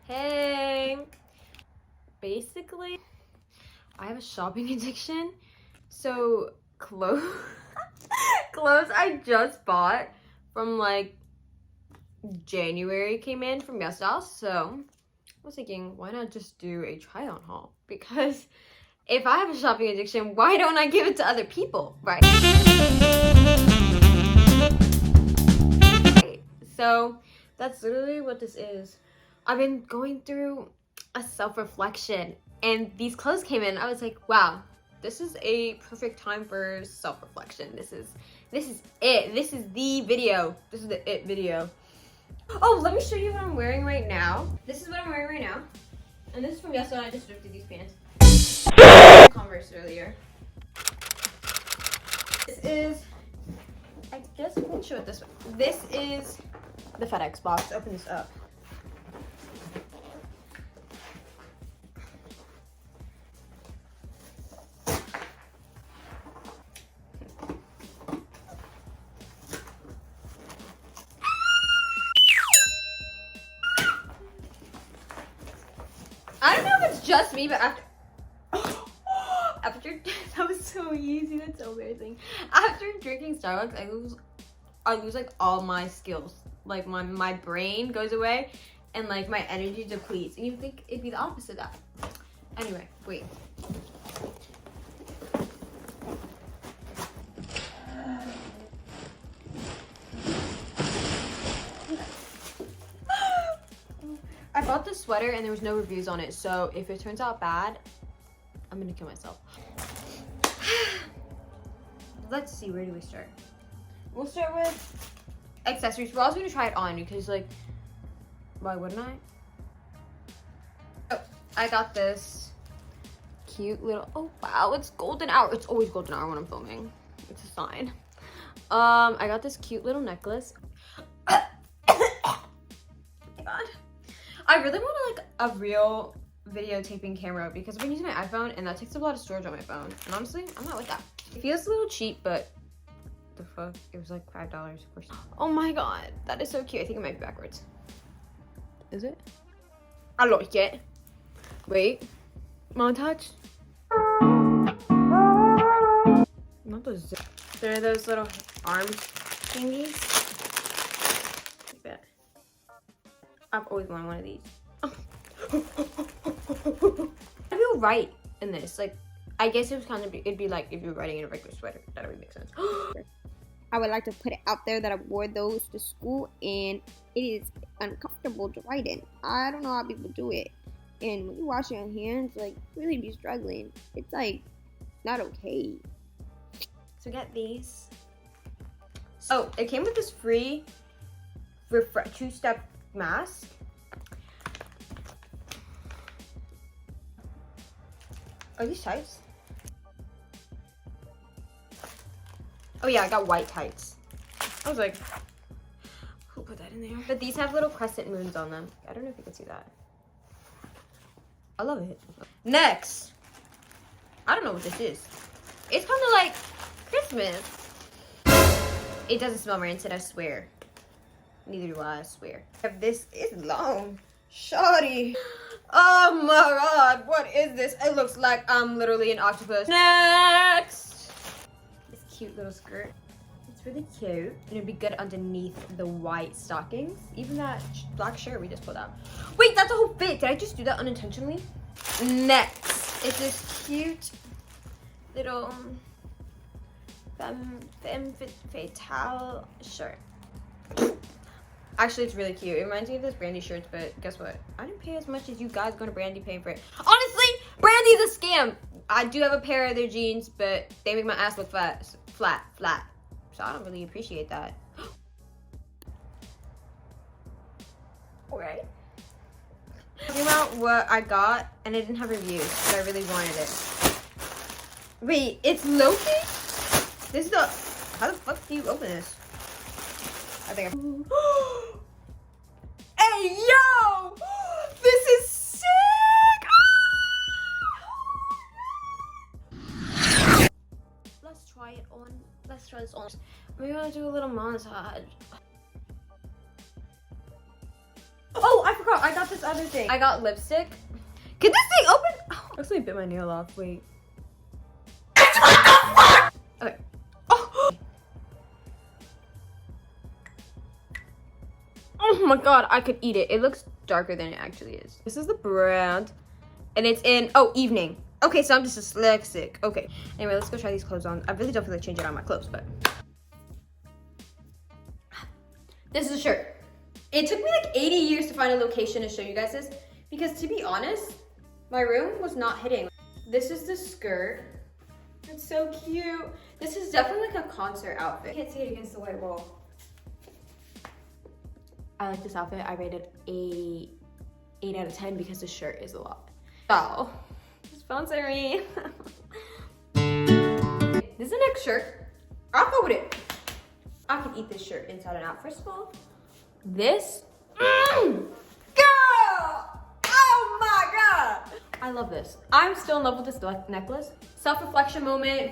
Hey! Basically, I have a shopping addiction. So, clothes I just bought from like January came in from YESSTYLE. So, I was thinking, why not just do a try-on haul? Because if I have a shopping addiction, why don't I give it to other people, right? So, that's literally what this is. I've been going through a self-reflection, and these clothes came in. I was like, wow, this is a perfect time for self-reflection. This is it. This is the video. This is the it video. Oh, let me show you what I'm wearing right now. This is what I'm wearing right now. And this is from YESSTYLE. I just thrifted these pants. Converse earlier. This is, I guess I can show it this way. This is the FedEx box. Open this up. I don't know if it's just me, but after that was so easy. That's so embarrassing. After drinking Starbucks, I lose like all my skills. Like my brain goes away, and like my energy depletes. And you think it'd be the opposite of that. Anyway, wait. I bought this sweater and there was no reviews on it, so if it turns out bad, I'm gonna kill myself. Let's see, where do we start? We'll start with accessories. We're also gonna try it on because, like, why wouldn't I? Oh, I got this cute little, oh wow, it's golden hour. It's always golden hour when I'm filming. It's a sign. I got this cute little necklace. Oh my god. I really want like a real videotaping camera because I've been using my iPhone and that takes up a lot of storage on my phone. And honestly, I'm not with that. It feels a little cheap, but the fuck? It was like $5 of course. Oh my god, that is so cute. I think it might be backwards. Is it? I like it. Wait. Montage? Not those zip. There are those little arm thingies. Like that. I've always wanted one of these. I feel right in this. Like, I guess it was kind of, it'd be like if you were riding in a regular sweater. That would make sense. I would like to put it out there that I wore those to school and it is uncomfortable to ride in. I don't know how people do it. And when you wash your hands, like, really be struggling. It's like, not okay. So get these. Oh, it came with this free two-step mask. Are these tights? Oh yeah, I got white tights. I was like, who put that in there? But these have little crescent moons on them. I don't know if you can see that. I love it. Next, I don't know what this is. It's kind of like Christmas. It doesn't smell rancid, I swear. Neither do I swear. This is long. Shoddy. Oh my god, what is this? It looks like I'm literally an octopus. Next! This cute little skirt. It's really cute. And it'd be good underneath the white stockings. Even that black shirt we just pulled out. Wait, that's a whole fit. Did I just do that unintentionally? Next is this cute little femme fatale shirt. Actually, it's really cute. It reminds me of those Brandy shirts, but guess what? I didn't pay as much as you guys going to Brandy paying for it. Honestly, Brandy's a scam. I do have a pair of their jeans, but they make my ass look flat. So I don't really appreciate that. Alright. Talking about what I got, and I didn't have reviews, but I really wanted it. Wait, it's Loki? This is the, how the fuck do you open this? I think Hey, yo! This is sick! Let's try it on. Let's try this on. We're gonna do a little montage. Oh, I forgot. I got this this other thing. I got lipstick. Can this thing open? Oh, I actually bit my nail off. Wait. Okay. Oh. Oh my god, I could eat it. It looks darker than it actually is. This is the brand. And it's in, oh, evening. Okay, so I'm just dyslexic. Okay. Anyway, let's go try these clothes on. I really don't feel like changing out my clothes, but. This is a shirt. It took me like 80 years to find a location to show you guys this. Because to be honest, my room was not hitting. This is the skirt. It's so cute. This is definitely like a concert outfit. I can't see it against the white wall. I like this outfit. I rated 8 out of 10 because the shirt is a lot. Oh, sponsor me. This is the next shirt. I'll go with it. I can eat this shirt inside and out. First of all, this, girl, oh my God. I love this. I'm still in love with this necklace. Self-reflection moment.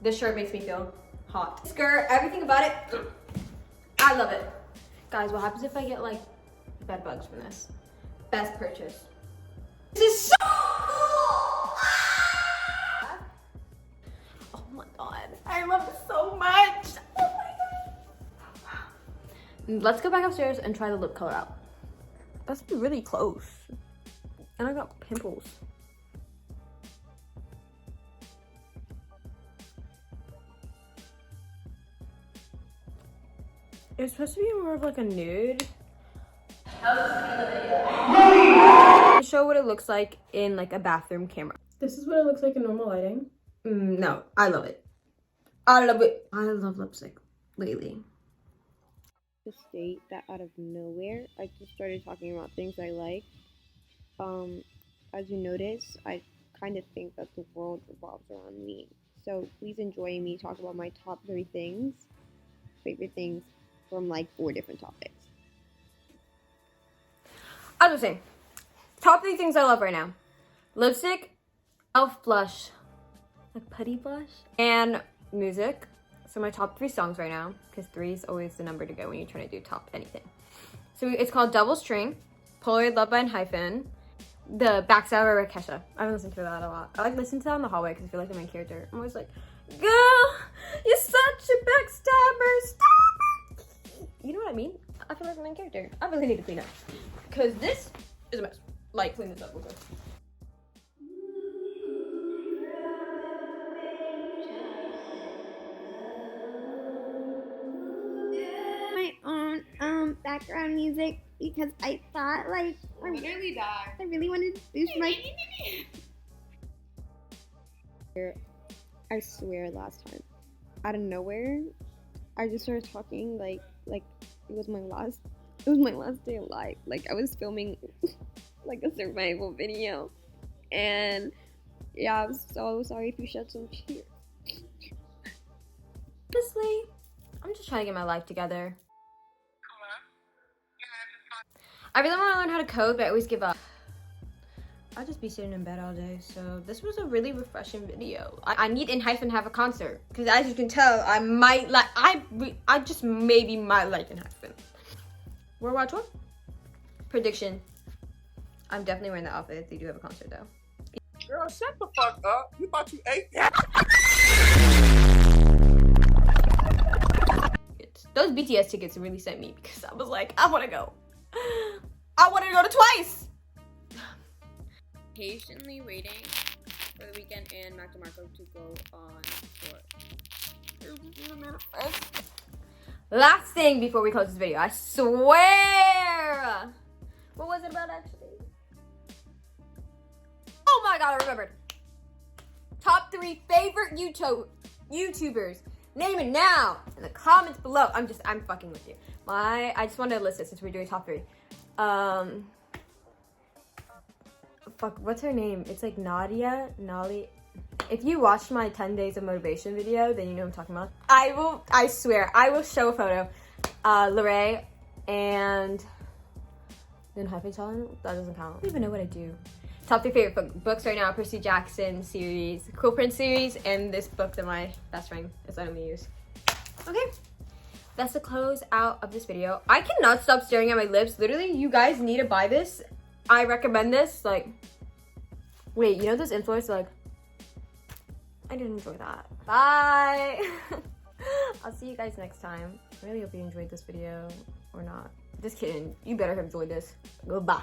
This shirt makes me feel hot. Skirt, everything about it. I love it. Guys, what happens if I get like bed bugs from this? Best purchase. This is so cool! Oh my God, I love this so much. Oh my God. Let's go back upstairs and try the lip color out. That's really close. And I got pimples. It's supposed to be more of like a nude. To show what it looks like in like a bathroom camera. This is what it looks like in normal lighting. No, I love it. I love it. I love lipstick lately. To state that out of nowhere, I just started talking about things I like. As you notice, I kind of think that the world revolves around me. So please enjoy me talk about my top 3 things, favorite things from like 4 different topics. I was saying, top 3 things I love right now: lipstick, elf blush, like putty blush, and music. So my top 3 songs right now, because 3 is always the number to go when you're trying to do top anything. So it's called Double String, Polaroid Love by Hyphen, the Backstabber by Kesha. I've been listening to that a lot. I like listening to that in the hallway because I feel like the main character. I'm always like, girl, you're such a backstabber, stabber. You know what I mean? I feel like the main character. I really need to clean up because this is a mess. Like, clean this up real quick. My own background music because I thought like I really wanted to boost my. I swear, last time, out of nowhere, I just started talking like it was my last day of life. Like I was filming like a survival video, and yeah, I'm so sorry if you shed some tears. Honestly, I'm just trying to get my life together. I really want to learn how to code, but I always give up. I'll just be sitting in bed all day, so this was a really refreshing video. I need Hyphen have a concert, because as you can tell, I might like, I just maybe might like Hyphen. World War II? Prediction. I'm definitely wearing the outfit if they do have a concert, though. Girl, shut the fuck up. You thought you ate that? Those BTS tickets really sent me because I was like, I want to go. I wanted to go to twice. Patiently waiting for the weekend and Mac DeMarco to go on tour. Last thing before we close this video, I swear. What was it about actually? Oh my God, I remembered. Top 3 favorite YouTubers. Name it now in the comments below. I'm fucking with you. I just wanted to list it since we're doing top 3. Fuck, what's her name? It's like Nali. If you watched my 10 days of motivation video, then you know what I'm talking about. I swear, I will show a photo. Lorraine and then Hyphen Challenge, that doesn't count. I don't even know what I do. Top 3 favorite books right now: Percy Jackson series, Cool Prince series, and this book that my best friend is letting me use. Okay, that's the close out of this video. I cannot stop staring at my lips. Literally, you guys need to buy this I recommend this. Like, wait, you know this influencer? Like, I didn't enjoy that. Bye. I'll see you guys next time. I really hope you enjoyed this video or not. Just kidding. You better have enjoyed this. Goodbye.